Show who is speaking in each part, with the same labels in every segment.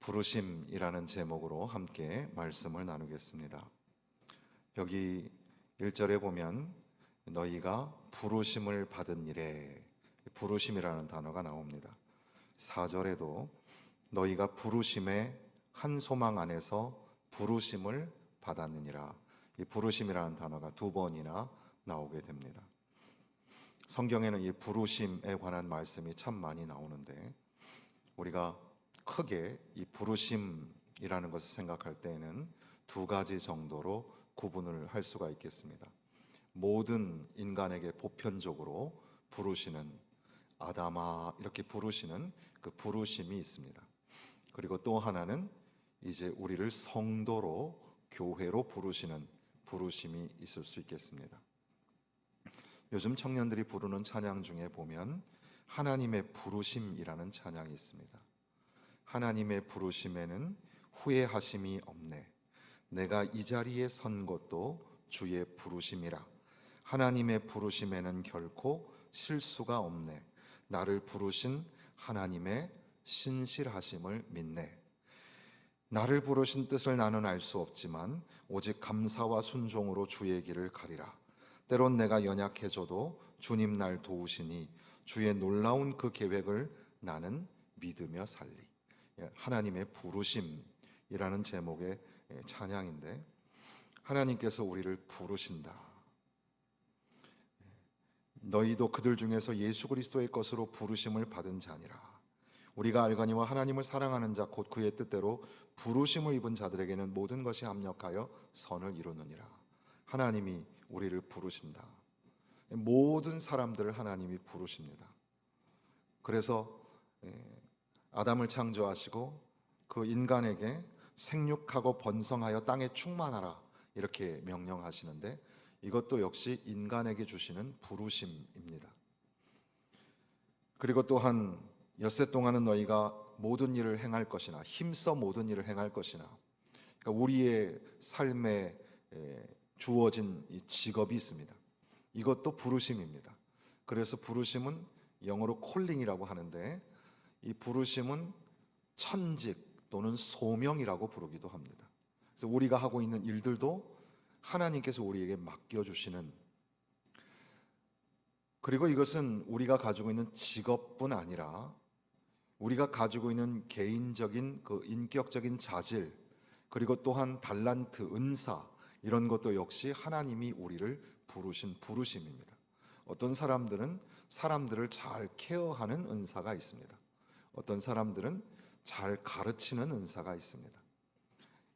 Speaker 1: 부르심이라는 제목으로 함께 말씀을 나누겠습니다. 여기 1절에 보면 너희가 부르심을 받은 이래, 부르심이라는 단어가 나옵니다. 4절에도 너희가 부르심의 한 소망 안에서 부르심을 받았느니라, 이 부르심이라는 단어가 2번이나 나오게 됩니다. 성경에는 이 부르심에 관한 말씀이 참 많이 나오는데, 우리가 크게 이 부르심이라는 것을 생각할 때에는 2가지 정도로 구분을 할 수가 있겠습니다. 모든 인간에게 보편적으로 부르시는 아담아 이렇게 부르시는 그 부르심이 있습니다. 그리고 또 하나는 이제 우리를 성도로 교회로 부르시는 부르심이 있을 수 있겠습니다. 요즘 청년들이 부르는 찬양 중에 보면 하나님의 부르심이라는 찬양이 있습니다. 하나님의 부르심에는 후회하심이 없네. 내가 이 자리에 선 것도 주의 부르심이라. 하나님의 부르심에는 결코 실수가 없네. 나를 부르신 하나님의 신실하심을 믿네. 나를 부르신 뜻을 나는 알 수 없지만 오직 감사와 순종으로 주의 길을 가리라. 때론 내가 연약해져도 주님 날 도우시니 주의 놀라운 그 계획을 나는 믿으며 살리. 하나님의 부르심이라는 제목의 찬양인데, 하나님께서 우리를 부르신다. 너희도 그들 중에서 예수 그리스도의 것으로 부르심을 받은 자니라. 우리가 알거니와 하나님을 사랑하는 자 곧 그의 뜻대로 부르심을 입은 자들에게는 모든 것이 합력하여 선을 이루느니라. 하나님이 우리를 부르신다. 모든 사람들을 하나님이 부르십니다. 그래서 아담을 창조하시고 그 인간에게 생육하고 번성하여 땅에 충만하라 이렇게 명령하시는데, 이것도 역시 인간에게 주시는 부르심입니다. 그리고 또한 엿새 동안은 너희가 모든 일을 행할 것이나 힘써 모든 일을 행할 것이나, 그러니까 우리의 삶에 주어진 이 직업이 있습니다. 이것도 부르심입니다. 그래서 부르심은 영어로 콜링이라고 하는데, 이 부르심은 천직 또는 소명이라고 부르기도 합니다. 그래서 우리가 하고 있는 일들도 하나님께서 우리에게 맡겨주시는, 그리고 이것은 우리가 가지고 있는 직업뿐 아니라 우리가 가지고 있는 개인적인 그 인격적인 자질, 그리고 또한 달란트, 은사, 이런 것도 역시 하나님이 우리를 부르신 부르심입니다. 어떤 사람들은 사람들을 잘 케어하는 은사가 있습니다. 어떤 사람들은 잘 가르치는 은사가 있습니다.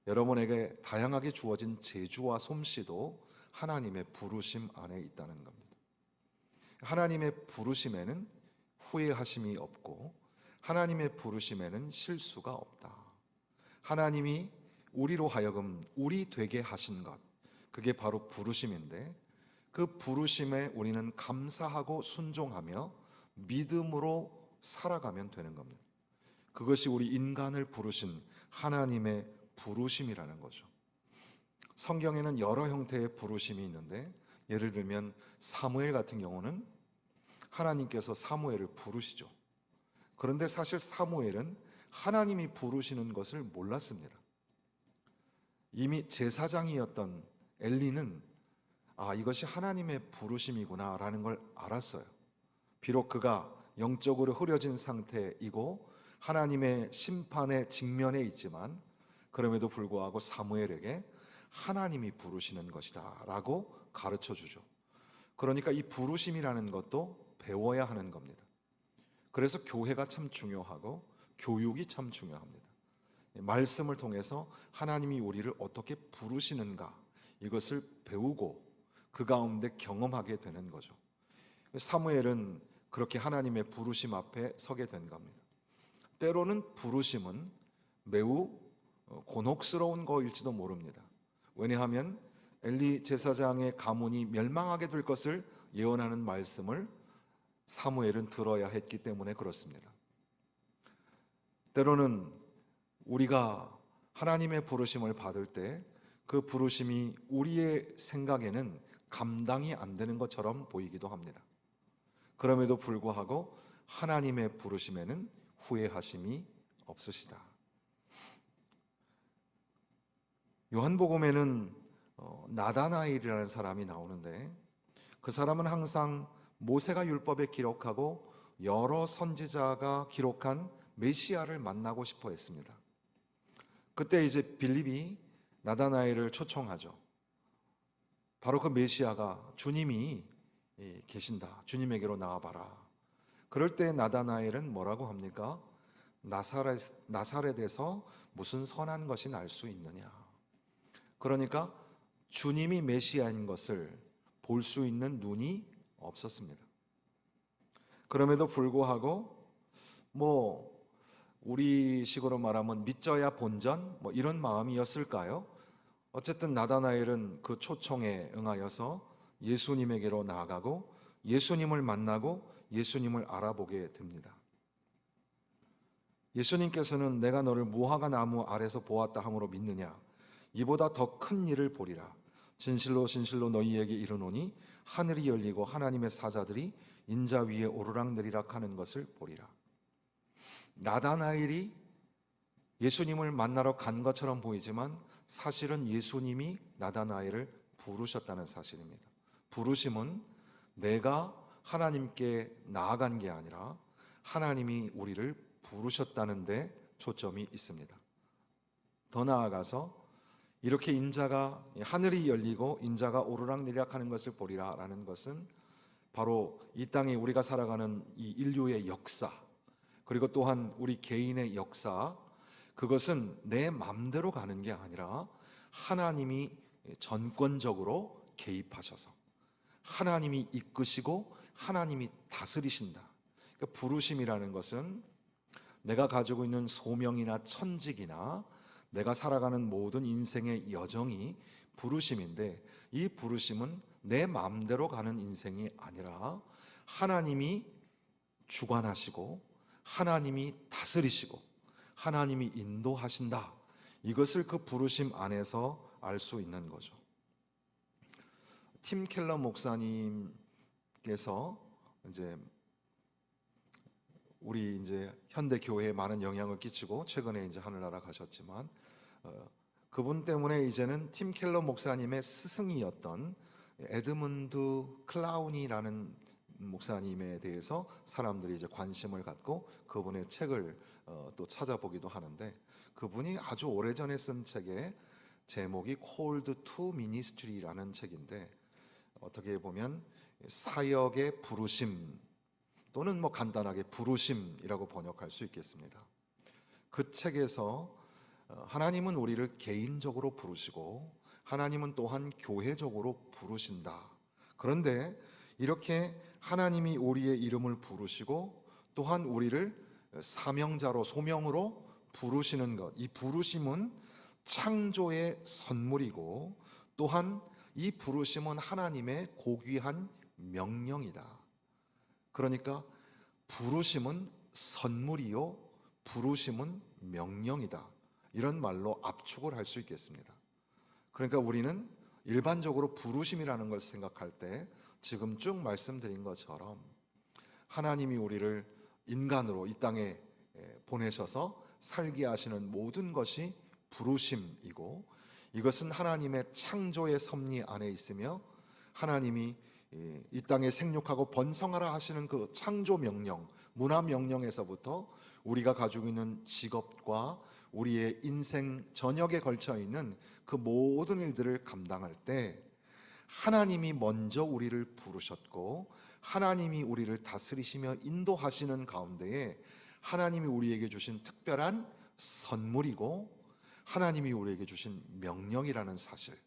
Speaker 1: 여러분에게 다양하게 주어진 재주와 솜씨도 하나님의 부르심 안에 있다는 겁니다. 하나님의 부르심에는 후회하심이 없고 하나님의 부르심에는 실수가 없다. 하나님이 우리로 하여금 우리 되게 하신 것, 그게 바로 부르심인데, 그 부르심에 우리는 감사하고 순종하며 믿음으로 살아가면 되는 겁니다. 그것이 우리 인간을 부르신 하나님의 부르심이라는 거죠. 성경에는 여러 형태의 부르심이 있는데, 예를 들면 사무엘 같은 경우는 하나님께서 사무엘을 부르시죠. 그런데 사실 사무엘은 하나님이 부르시는 것을 몰랐습니다. 이미 제사장이었던 엘리는 이것이 하나님의 부르심이구나 라는 걸 알았어요. 비록 그가 영적으로 흐려진 상태이고 하나님의 심판의 직면에 있지만, 그럼에도 불구하고 사무엘에게 하나님이 부르시는 것이다 라고 가르쳐 주죠. 그러니까 이 부르심이라는 것도 배워야 하는 겁니다. 그래서 교회가 참 중요하고 교육이 참 중요합니다. 말씀을 통해서 하나님이 우리를 어떻게 부르시는가, 이것을 배우고 그 가운데 경험하게 되는 거죠. 사무엘은 그렇게 하나님의 부르심 앞에 서게 된 겁니다. 때로는 부르심은 매우 곤혹스러운 거일지도 모릅니다. 왜냐하면 엘리 제사장의 가문이 멸망하게 될 것을 예언하는 말씀을 사무엘은 들어야 했기 때문에 그렇습니다. 때로는 우리가 하나님의 부르심을 받을 때 그 부르심이 우리의 생각에는 감당이 안 되는 것처럼 보이기도 합니다. 그럼에도 불구하고 하나님의 부르심에는 후회하심이 없으시다. 요한복음에는 나다나엘이라는 사람이 나오는데, 그 사람은 항상 모세가 율법에 기록하고 여러 선지자가 기록한 메시아를 만나고 싶어 했습니다. 그때 이제 빌립이 나다나엘을 초청하죠. 바로 그 메시아가 주님이 계신다. 주님에게로 나와봐라. 그럴 때 나다나엘은 뭐라고 합니까? 나사렛에서 무슨 선한 것이 날 수 있느냐. 그러니까 주님이 메시아인 것을 볼 수 있는 눈이 없었습니다. 그럼에도 불구하고 우리식으로 말하면 믿져야 본전 이런 마음이었을까요? 어쨌든 나다나엘은 그 초청에 응하여서 예수님에게로 나아가고 예수님을 만나고 예수님을 알아보게 됩니다. 예수님께서는 내가 너를 무화과 나무 아래서 보았다 함으로 믿느냐? 이보다 더 큰 일을 보리라. 진실로 진실로 너희에게 이르노니 하늘이 열리고 하나님의 사자들이 인자 위에 오르락내리락 하는 것을 보리라. 나다나엘이 예수님을 만나러 간 것처럼 보이지만 사실은 예수님이 나다나엘을 부르셨다는 사실입니다. 부르심은 내가 하나님께 나아간 게 아니라 하나님이 우리를 부르셨다는 데 초점이 있습니다. 더 나아가서 이렇게 인자가 하늘이 열리고 인자가 오르락내리락 하는 것을 보리라 라는 것은 바로 이 땅에 우리가 살아가는 이 인류의 역사, 그리고 또한 우리 개인의 역사, 그것은 내 마음대로 가는 게 아니라 하나님이 전권적으로 개입하셔서 하나님이 이끄시고 하나님이 다스리신다. 그러니까 부르심이라는 것은 내가 가지고 있는 소명이나 천직이나 내가 살아가는 모든 인생의 여정이 부르심인데, 이 부르심은 내 마음대로 가는 인생이 아니라 하나님이 주관하시고 하나님이 다스리시고 하나님이 인도하신다. 이것을 그 부르심 안에서 알 수 있는 거죠. 팀 켈러 목사님께서 우리 현대 교회에 많은 영향을 끼치고 최근에 하늘나라 가셨지만, 그분 때문에 이제는 팀 켈러 목사님의 스승이었던 에드문드 클라우니라는 목사님에 대해서 사람들이 관심을 갖고 그분의 책을 또 찾아보기도 하는데, 그분이 아주 오래전에 쓴 책의 제목이 Called to Ministry라는 책인데, 어떻게 보면 사역의 부르심 또는 간단하게 부르심이라고 번역할 수 있겠습니다. 그 책에서 하나님은 우리를 개인적으로 부르시고 하나님은 또한 교회적으로 부르신다. 그런데 이렇게 하나님이 우리의 이름을 부르시고 또한 우리를 사명자로 소명으로 부르시는 것, 이 부르심은 창조의 선물이고 또한 이 부르심은 하나님의 고귀한 명령이다. 그러니까 부르심은 선물이요, 부르심은 명령이다. 이런 말로 압축을 할 수 있겠습니다. 그러니까 우리는 일반적으로 부르심이라는 걸 생각할 때 지금 쭉 말씀드린 것처럼 하나님이 우리를 인간으로 이 땅에 보내셔서 살게 하시는 모든 것이 부르심이고, 이것은 하나님의 창조의 섭리 안에 있으며 하나님이 이 땅에 생육하고 번성하라 하시는 그 창조 명령, 문화 명령에서부터 우리가 가지고 있는 직업과 우리의 인생 전역에 걸쳐 있는 그 모든 일들을 감당할 때 하나님이 먼저 우리를 부르셨고 하나님이 우리를 다스리시며 인도하시는 가운데에 하나님이 우리에게 주신 특별한 선물이고 하나님이 우리에게 주신 명령이라는 사실,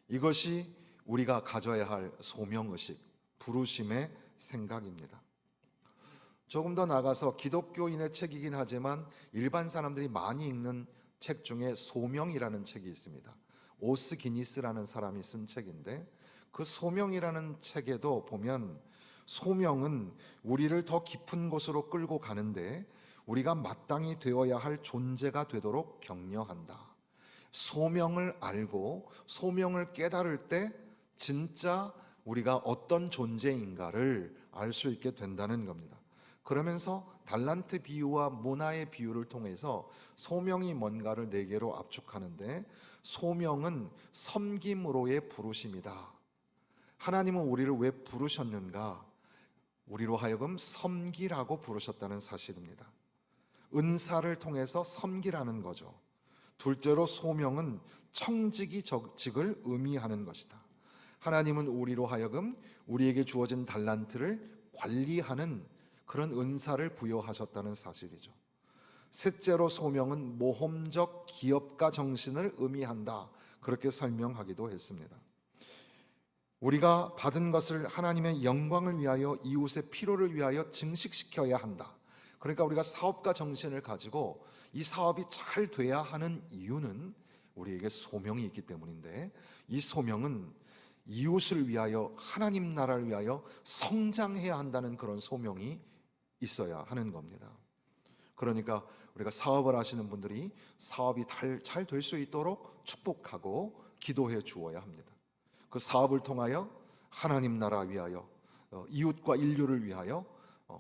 Speaker 1: 이것이 우리가 가져야 할 소명의식, 부르심의 생각입니다. 조금 더 나가서 기독교인의 책이긴 하지만 일반 사람들이 많이 읽는 책 중에 소명이라는 책이 있습니다. 오스 기니스라는 사람이 쓴 책인데, 그 소명이라는 책에도 보면 소명은 우리를 더 깊은 곳으로 끌고 가는데 우리가 마땅히 되어야 할 존재가 되도록 격려한다. 소명을 알고 소명을 깨달을 때 진짜 우리가 어떤 존재인가를 알 수 있게 된다는 겁니다. 그러면서 달란트 비유와 문화의 비유를 통해서 소명이 뭔가를 네 개로 압축하는데, 소명은 섬김으로의 부르심이다. 하나님은 우리를 왜 부르셨는가? 우리로 하여금 섬기라고 부르셨다는 사실입니다. 은사를 통해서 섬기라는 거죠. 둘째로 소명은 청지기 적직을 의미하는 것이다. 하나님은 우리로 하여금 우리에게 주어진 달란트를 관리하는 그런 은사를 부여하셨다는 사실이죠. 셋째로 소명은 모험적 기업가 정신을 의미한다. 그렇게 설명하기도 했습니다. 우리가 받은 것을 하나님의 영광을 위하여, 이웃의 필요를 위하여 증식시켜야 한다. 그러니까 우리가 사업가 정신을 가지고 이 사업이 잘 돼야 하는 이유는 우리에게 소명이 있기 때문인데, 이 소명은 이웃을 위하여, 하나님 나라를 위하여 성장해야 한다는 그런 소명이 있어야 하는 겁니다. 그러니까 우리가 사업을 하시는 분들이 사업이 잘 될 수 있도록 축복하고 기도해 주어야 합니다. 그 사업을 통하여 하나님 나라 위하여, 이웃과 인류를 위하여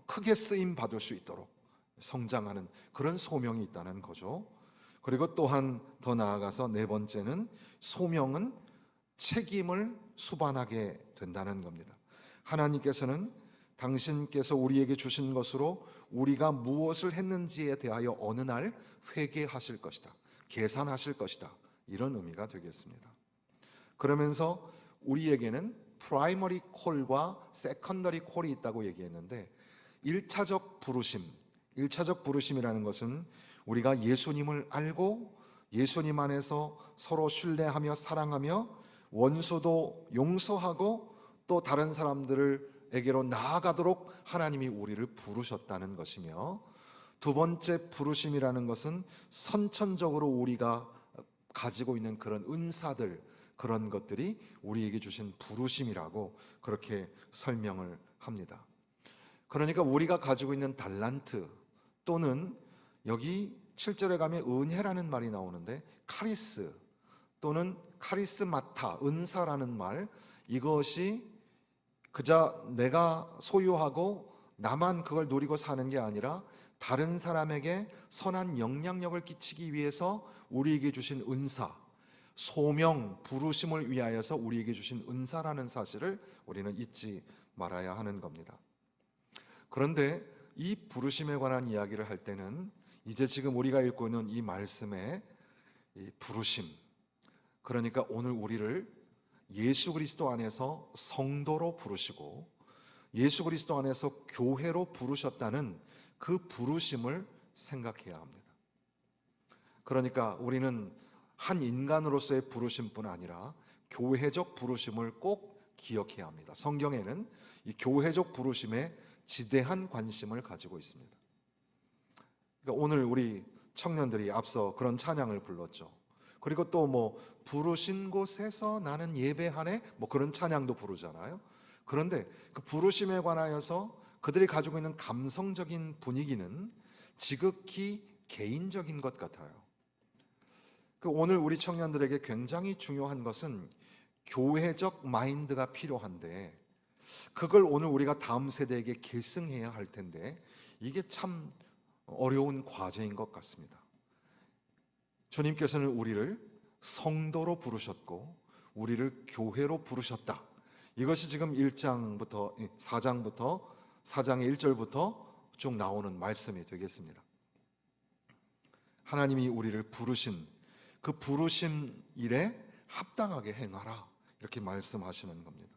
Speaker 1: 크게 쓰임 받을 수 있도록 성장하는 그런 소명이 있다는 거죠. 그리고 또한 더 나아가서 네 번째는 소명은 책임을 수반하게 된다는 겁니다. 하나님께서는 당신께서 우리에게 주신 것으로 우리가 무엇을 했는지에 대하여 어느 날 회개하실 것이다, 계산하실 것이다, 이런 의미가 되겠습니다. 그러면서 우리에게는 프라이머리 콜과 세컨더리 콜이 있다고 얘기했는데, 1차적 부르심이라는 것은 우리가 예수님을 알고 예수님 안에서 서로 신뢰하며 사랑하며 원수도 용서하고 또 다른 사람들에게로 나아가도록 하나님이 우리를 부르셨다는 것이며, 두 번째 부르심이라는 것은 선천적으로 우리가 가지고 있는 그런 은사들, 그런 것들이 우리에게 주신 부르심이라고 그렇게 설명을 합니다. 그러니까 우리가 가지고 있는 달란트, 또는 여기 7절에 가면 은혜라는 말이 나오는데, 카리스 또는 카리스마타, 은사라는 말, 이것이 그저 내가 소유하고 나만 그걸 누리고 사는 게 아니라 다른 사람에게 선한 영향력을 끼치기 위해서 우리에게 주신 은사, 소명, 부르심을 위하여서 우리에게 주신 은사라는 사실을 우리는 잊지 말아야 하는 겁니다. 그런데 이 부르심에 관한 이야기를 할 때는 이제 지금 우리가 읽고 있는 이 말씀의 이 부르심, 그러니까 오늘 우리를 예수 그리스도 안에서 성도로 부르시고 예수 그리스도 안에서 교회로 부르셨다는 그 부르심을 생각해야 합니다. 그러니까 우리는 한 인간으로서의 부르심뿐 아니라 교회적 부르심을 꼭 기억해야 합니다. 성경에는 이 교회적 부르심에 지대한 관심을 가지고 있습니다. 그러니까 오늘 우리 청년들이 앞서 그런 찬양을 불렀죠. 그리고 또 부르신 곳에서 나는 예배하네, 그런 찬양도 부르잖아요. 그런데 그 부르심에 관하여서 그들이 가지고 있는 감성적인 분위기는 지극히 개인적인 것 같아요. 오늘 우리 청년들에게 굉장히 중요한 것은 교회적 마인드가 필요한데, 그걸 오늘 우리가 다음 세대에게 계승해야 할 텐데 이게 참 어려운 과제인 것 같습니다. 주님께서는 우리를 성도로 부르셨고 우리를 교회로 부르셨다. 이것이 지금 1장부터 4장의 1절부터 쭉 나오는 말씀이 되겠습니다. 하나님이 우리를 부르신 그 부르심 일에 합당하게 행하라, 이렇게 말씀하시는 겁니다.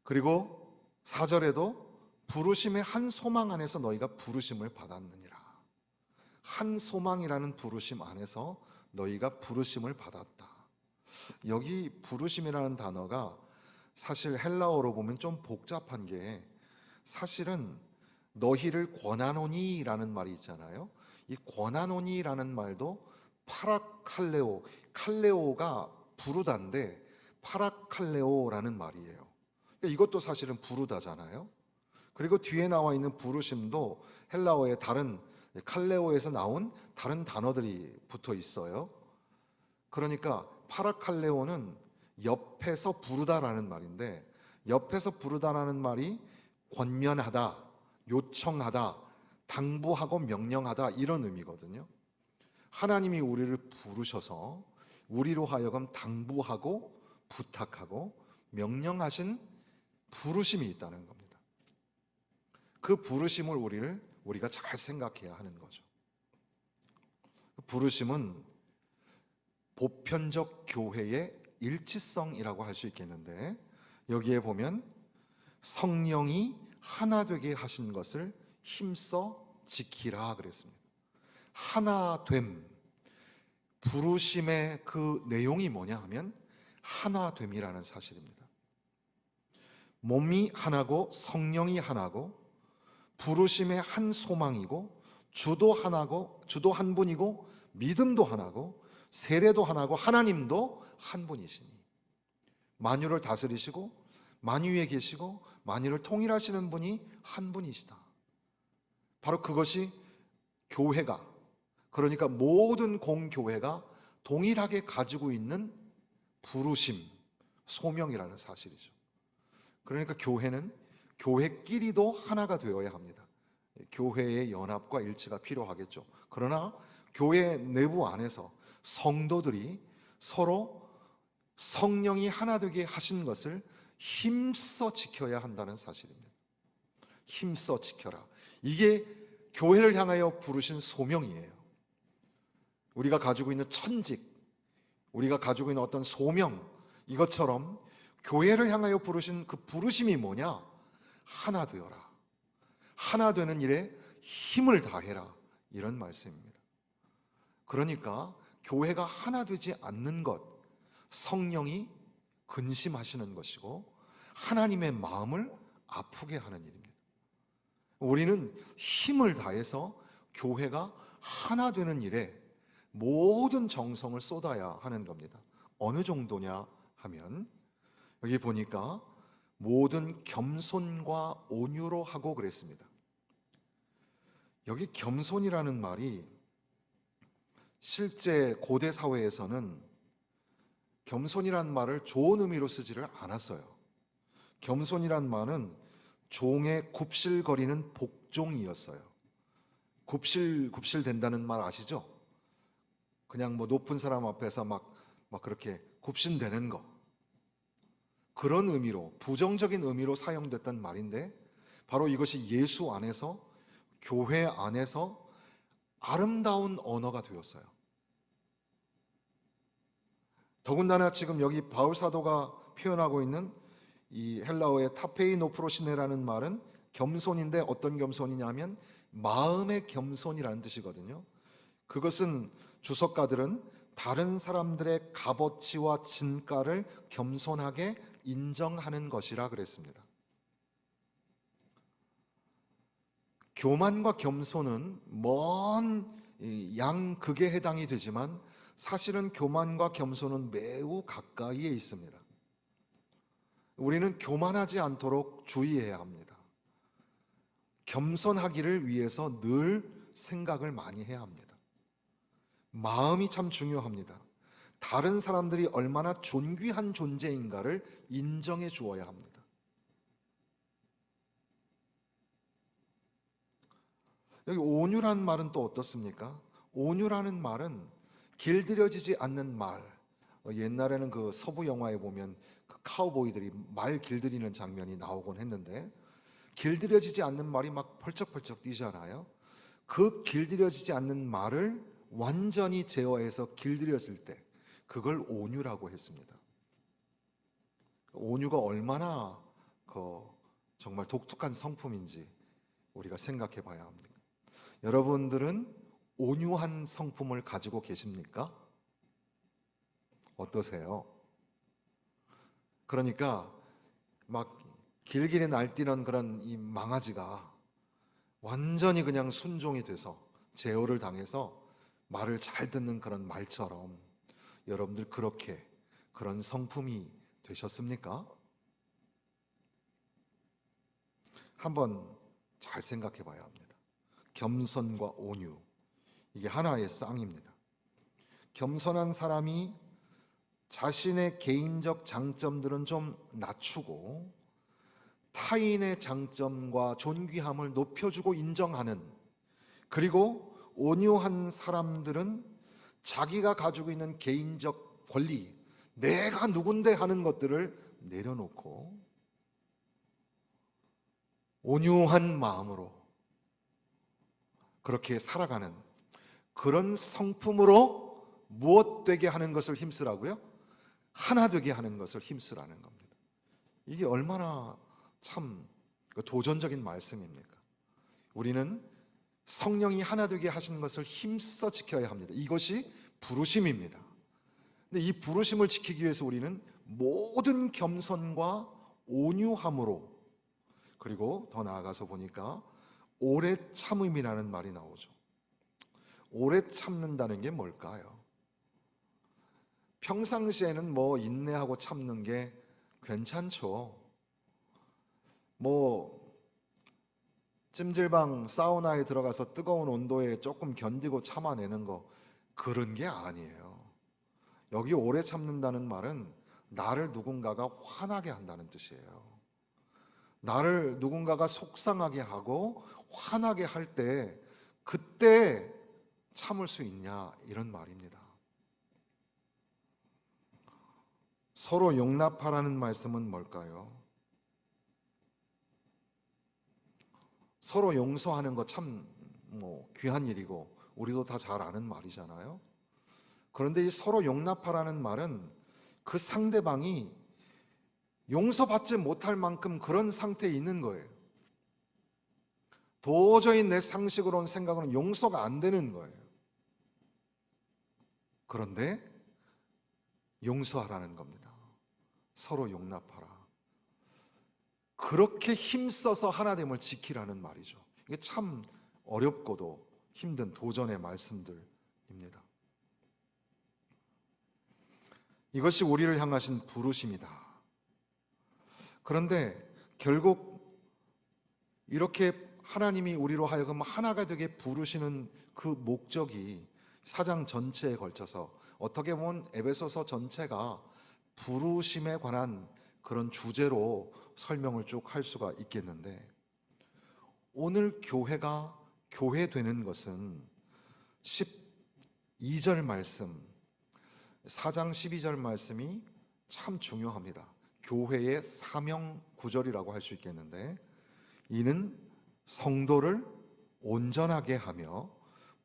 Speaker 1: 그리고 4절에도 부르심의 한 소망 안에서 너희가 부르심을 받았느니라. 한 소망이라는 부르심 안에서 너희가 부르심을 받았다. 여기 부르심이라는 단어가 사실 헬라어로 보면 좀 복잡한 게, 사실은 너희를 권하노니라는 말이 있잖아요. 이 권하노니라는 말도 파라칼레오, 칼레오가 부르다인데 파라칼레오라는 말이에요. 이것도 사실은 부르다잖아요. 그리고 뒤에 나와 있는 부르심도 헬라어의 다른 칼레오에서 나온 다른 단어들이 붙어 있어요. 그러니까 파라칼레오는 옆에서 부르다라는 말인데, 옆에서 부르다라는 말이 권면하다, 요청하다, 당부하고 명령하다 이런 의미거든요. 하나님이 우리를 부르셔서 우리로 하여금 당부하고 부탁하고 명령하신 부르심이 있다는 겁니다. 그 부르심을 우리가 잘 생각해야 하는 거죠. 그 부르심은 보편적 교회의 일치성이라고 할 수 있겠는데, 여기에 보면 성령이 하나 되게 하신 것을 힘써 지키라 그랬습니다. 하나됨, 부르심의 그 내용이 뭐냐 하면 하나됨이라는 사실입니다. 몸이 하나고 성령이 하나고 부르심의 한 소망이고 주도 하나고 주도 한 분이고 믿음도 하나고 세례도 하나고 하나님도 한 분이시니 만유를 다스리시고 만유에 계시고 만유를 통일하시는 분이 한 분이시다. 바로 그것이 교회가, 그러니까 모든 공교회가 동일하게 가지고 있는 부르심, 소명이라는 사실이죠. 그러니까 교회는 교회끼리도 하나가 되어야 합니다. 교회의 연합과 일치가 필요하겠죠. 그러나 교회 내부 안에서 성도들이 서로 성령이 하나 되게 하신 것을 힘써 지켜야 한다는 사실입니다. 힘써 지켜라. 이게 교회를 향하여 부르신 소명이에요. 우리가 가지고 있는 천직, 우리가 가지고 있는 어떤 소명, 이것처럼 교회를 향하여 부르신 그 부르심이 뭐냐? 하나 되어라. 하나 되는 일에 힘을 다해라. 이런 말씀입니다. 그러니까 교회가 하나 되지 않는 것, 성령이 근심하시는 것이고 하나님의 마음을 아프게 하는 일입니다. 우리는 힘을 다해서 교회가 하나 되는 일에 모든 정성을 쏟아야 하는 겁니다. 어느 정도냐 하면 여기 보니까 모든 겸손과 온유로 하고 그랬습니다. 여기 겸손이라는 말이 실제 고대 사회에서는 겸손이란 말을 좋은 의미로 쓰지를 않았어요. 겸손이란 말은 종의 굽실거리는 복종이었어요. 굽실 된다는 말 아시죠? 그냥 뭐 높은 사람 앞에서 막 그렇게 굽신대는 거. 그런 의미로, 부정적인 의미로 사용됐던 말인데 바로 이것이 예수 안에서, 교회 안에서 아름다운 언어가 되었어요. 더군다나 지금 여기 바울 사도가 표현하고 있는 이 헬라어의 타페이노프로시네라는 말은 겸손인데 어떤 겸손이냐면 마음의 겸손이라는 뜻이거든요. 그것은 주석가들은 다른 사람들의 값어치와 진가를 겸손하게 인정하는 것이라 그랬습니다. 교만과 겸손은 먼 양극에 해당이 되지만 사실은 교만과 겸손은 매우 가까이에 있습니다. 우리는 교만하지 않도록 주의해야 합니다. 겸손하기를 위해서 늘 생각을 많이 해야 합니다. 마음이 참 중요합니다. 다른 사람들이 얼마나 존귀한 존재인가를 인정해 주어야 합니다. 여기 온유란 말은 또 어떻습니까? 온유라는 말은 길들여지지 않는 말. 옛날에는 그 서부 영화에 보면 그 카우보이들이 말 길들이는 장면이 나오곤 했는데 길들여지지 않는 말이 막 펄쩍펄쩍 뛰잖아요. 그 길들여지지 않는 말을 완전히 제어해서 길들여질 때 그걸 온유라고 했습니다. 온유가 얼마나 정말 독특한 성품인지 우리가 생각해 봐야 합니다. 여러분들은 온유한 성품을 가지고 계십니까? 어떠세요? 그러니까 막 길길이 날뛰는 그런 이 망아지가 완전히 그냥 순종이 돼서 제어를 당해서 말을 잘 듣는 그런 말처럼 여러분들 그런 성품이 되셨습니까? 한번 잘 생각해 봐야 합니다. 겸손과 온유, 이게 하나의 쌍입니다. 겸손한 사람이 자신의 개인적 장점들은 좀 낮추고 타인의 장점과 존귀함을 높여주고 인정하는, 그리고 온유한 사람들은 자기가 가지고 있는 개인적 권리, 내가 누군데 하는 것들을 내려놓고 온유한 마음으로 그렇게 살아가는 그런 성품으로 무엇 되게 하는 것을 힘쓰라고요? 하나 되게 하는 것을 힘쓰라는 겁니다. 이게 얼마나 참 도전적인 말씀입니까? 우리는 성령이 하나 되게 하시는 것을 힘써 지켜야 합니다. 이것이 부르심입니다. 근데 이 부르심을 지키기 위해서 우리는 모든 겸손과 온유함으로, 그리고 더 나아가서 보니까 오래 참음이라는 말이 나오죠. 오래 참는다는 게 뭘까요? 평상시에는 뭐 인내하고 참는 게 괜찮죠. 뭐 찜질방 사우나에 들어가서 뜨거운 온도에 조금 견디고 참아내는 거, 그런 게 아니에요. 여기 오래 참는다는 말은 나를 누군가가 화나게 한다는 뜻이에요. 나를 누군가가 속상하게 하고 화나게 할 때 그때 참을 수 있냐, 이런 말입니다. 서로 용납하라는 말씀은 뭘까요? 서로 용서하는 거 참 귀한 일이고 우리도 다 잘 아는 말이잖아요. 그런데 이 서로 용납하라는 말은 그 상대방이 용서받지 못할 만큼 그런 상태에 있는 거예요. 도저히 내 상식으로는 생각으로는 용서가 안 되는 거예요. 그런데 용서하라는 겁니다. 서로 용납하라. 그렇게 힘써서 하나됨을 지키라는 말이죠. 이게 참 어렵고도 힘든 도전의 말씀들입니다. 이것이 우리를 향하신 부르심이다. 그런데 결국 이렇게 하나님이 우리로 하여금 하나가 되게 부르시는 그 목적이 4장 전체에 걸쳐서 어떻게 보면 에베소서 전체가 부르심에 관한 그런 주제로 설명을 쭉 할 수가 있겠는데, 오늘 교회가 교회되는 것은 12절 말씀, 4장 12절 말씀이 참 중요합니다. 교회의 사명 구절이라고 할 수 있겠는데, 이는 성도를 온전하게 하며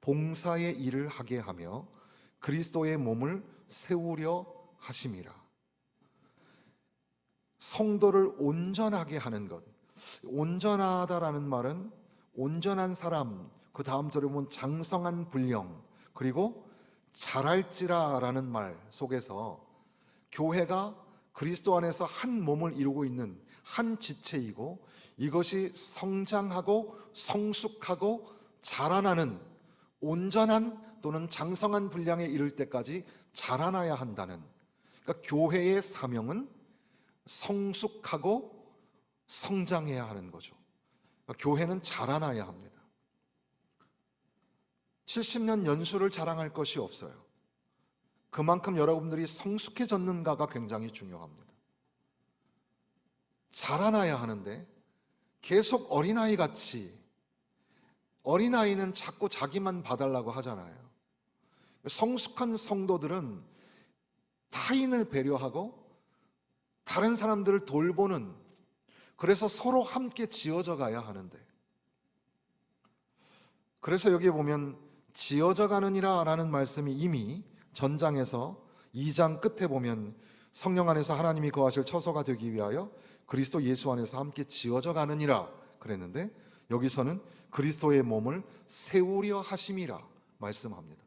Speaker 1: 봉사의 일을 하게 하며 그리스도의 몸을 세우려 하심이라. 성도를 온전하게 하는 것, 온전하다라는 말은 온전한 사람, 그 다음 절에 보면 장성한 분량, 그리고 잘할지라라는 말 속에서 교회가 그리스도 안에서 한 몸을 이루고 있는 한 지체이고, 이것이 성장하고 성숙하고 자라나는 온전한 또는 장성한 분량에 이를 때까지 자라나야 한다는, 그러니까 교회의 사명은 성숙하고 성장해야 하는 거죠. 그러니까 교회는 자라나야 합니다. 70년 연수를 자랑할 것이 없어요. 그만큼 여러분들이 성숙해졌는가가 굉장히 중요합니다. 자라나야 하는데 계속 어린아이 같이, 어린아이는 자꾸 자기만 봐달라고 하잖아요. 성숙한 성도들은 타인을 배려하고 다른 사람들을 돌보는, 그래서 서로 함께 지어져 가야 하는데, 그래서 여기 보면 지어져 가느니라 라는 말씀이 이미 전장에서 2장 끝에 보면 성령 안에서 하나님이 거하실 처소가 되기 위하여 그리스도 예수 안에서 함께 지어져 가느니라 그랬는데, 여기서는 그리스도의 몸을 세우려 하심이라 말씀합니다.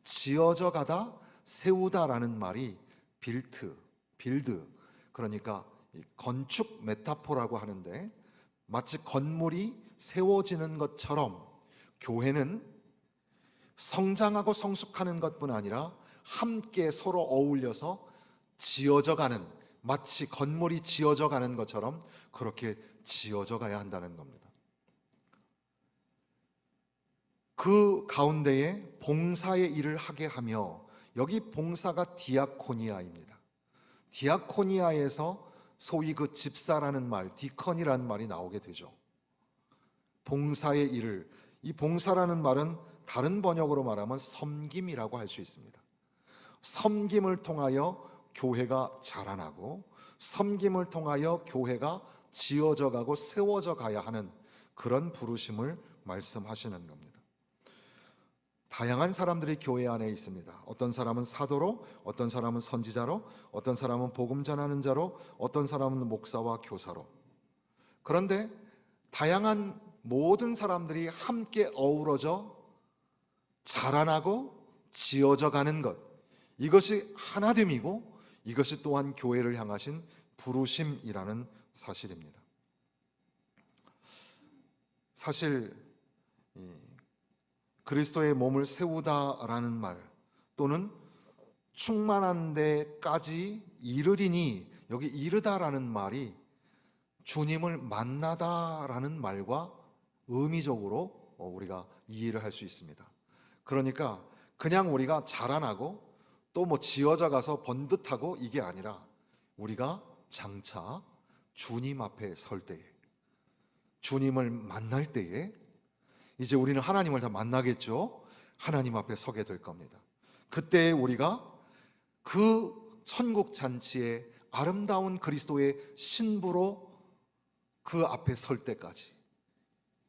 Speaker 1: 지어져 가다, 세우다라는 말이 빌드, 그러니까 건축 메타포라고 하는데, 마치 건물이 세워지는 것처럼 교회는 성장하고 성숙하는 것뿐 아니라 함께 서로 어울려서 지어져 가는, 마치 건물이 지어져 가는 것처럼 그렇게 지어져 가야 한다는 겁니다. 그 가운데에 봉사의 일을 하게 하며, 여기 봉사가 디아코니아입니다. 디아코니아에서 소위 그 집사라는 말, 디컨이라는 말이 나오게 되죠. 봉사의 일을, 이 봉사라는 말은 다른 번역으로 말하면 섬김이라고 할 수 있습니다. 섬김을 통하여 교회가 자라나고, 섬김을 통하여 교회가 지어져 가고 세워져 가야 하는 그런 부르심을 말씀하시는 겁니다. 다양한 사람들이 교회 안에 있습니다. 어떤 사람은 사도로, 어떤 사람은 선지자로, 어떤 사람은 복음 전하는 자로, 어떤 사람은 목사와 교사로. 그런데 다양한 모든 사람들이 함께 어우러져 자라나고 지어져 가는 것, 이것이 하나됨이고, 이것이 또한 교회를 향하신 부르심이라는 사실입니다. 사실 그리스도의 몸을 세우다라는 말, 또는 충만한 데까지 이르리니, 여기 이르다라는 말이 주님을 만나다라는 말과 의미적으로 우리가 이해를 할 수 있습니다. 그러니까 그냥 우리가 자라나고 또 뭐 지어져 가서 번듯하고 이게 아니라, 우리가 장차 주님 앞에 설 때에, 주님을 만날 때에, 이제 우리는 하나님을 다 만나겠죠. 하나님 앞에 서게 될 겁니다. 그때 우리가 그 천국 잔치의 아름다운 그리스도의 신부로 그 앞에 설 때까지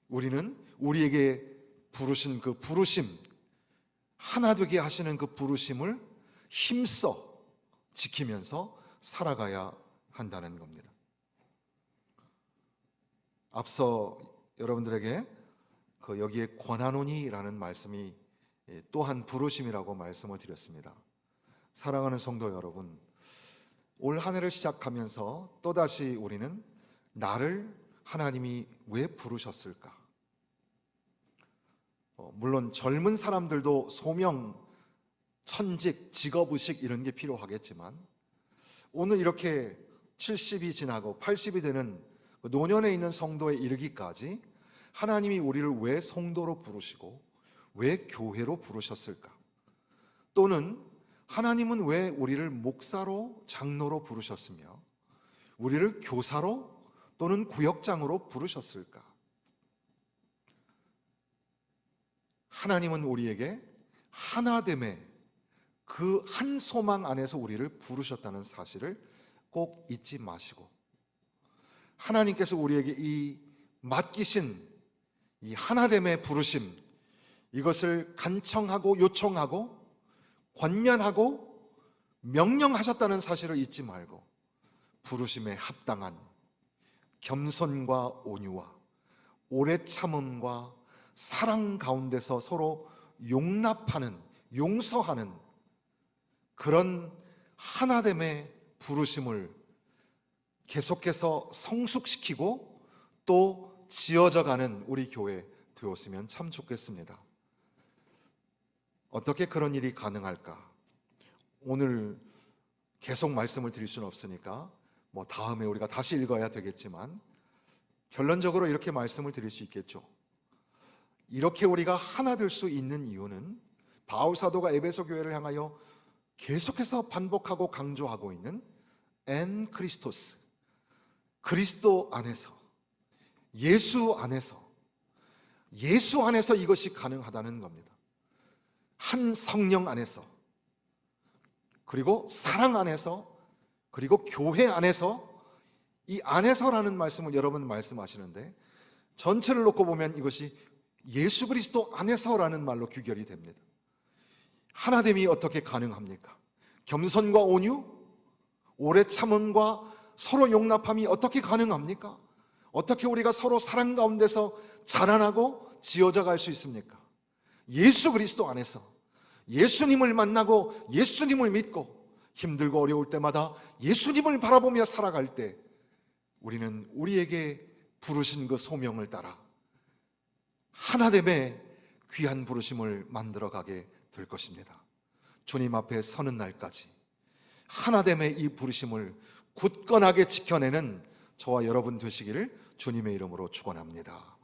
Speaker 1: 우리는 우리에게 부르신 그 부르심, 하나 되게 하시는 그 부르심을 힘써 지키면서 살아가야 한다는 겁니다. 앞서 여러분들에게 여기에 권하노니라는 말씀이 또한 부르심이라고 말씀을 드렸습니다. 사랑하는 성도 여러분, 올 한 해를 시작하면서 또다시 우리는 나를 하나님이 왜 부르셨을까? 물론 젊은 사람들도 소명, 천직, 직업의식 이런 게 필요하겠지만, 오늘 이렇게 70이 지나고 80이 되는 노년에 있는 성도에 이르기까지 하나님이 우리를 왜 성도로 부르시고 왜 교회로 부르셨을까? 또는 하나님은 왜 우리를 목사로, 장로로 부르셨으며 우리를 교사로 또는 구역장으로 부르셨을까? 하나님은 우리에게 하나됨의 그 한 소망 안에서 우리를 부르셨다는 사실을 꼭 잊지 마시고, 하나님께서 우리에게 이 맡기신 이 하나됨의 부르심, 이것을 간청하고 요청하고 권면하고 명령하셨다는 사실을 잊지 말고, 부르심에 합당한 겸손과 온유와 오래 참음과 사랑 가운데서 서로 용납하는, 용서하는 그런 하나됨의 부르심을 계속해서 성숙시키고 또 지어져가는 우리 교회 되었으면 참 좋겠습니다. 어떻게 그런 일이 가능할까? 오늘 계속 말씀을 드릴 수는 없으니까 다음에 우리가 다시 읽어야 되겠지만, 결론적으로 이렇게 말씀을 드릴 수 있겠죠. 이렇게 우리가 하나 될 수 있는 이유는 바울 사도가 에베소 교회를 향하여 계속해서 반복하고 강조하고 있는 엔 크리스토스, 그리스도 안에서, 예수 안에서 이것이 가능하다는 겁니다. 한 성령 안에서, 그리고 사랑 안에서, 그리고 교회 안에서, 이 안에서라는 말씀을 여러분 말씀하시는데, 전체를 놓고 보면 이것이 예수 그리스도 안에서라는 말로 귀결이 됩니다. 하나됨이 어떻게 가능합니까? 겸손과 온유, 오래 참음과 서로 용납함이 어떻게 가능합니까? 어떻게 우리가 서로 사랑 가운데서 자라나고 지어져 갈 수 있습니까? 예수 그리스도 안에서 예수님을 만나고 예수님을 믿고 힘들고 어려울 때마다 예수님을 바라보며 살아갈 때 우리는 우리에게 부르신 그 소명을 따라 하나됨의 귀한 부르심을 만들어가게 될 것입니다. 주님 앞에 서는 날까지 하나됨의 이 부르심을 굳건하게 지켜내는 저와 여러분 되시기를 주님의 이름으로 축원합니다.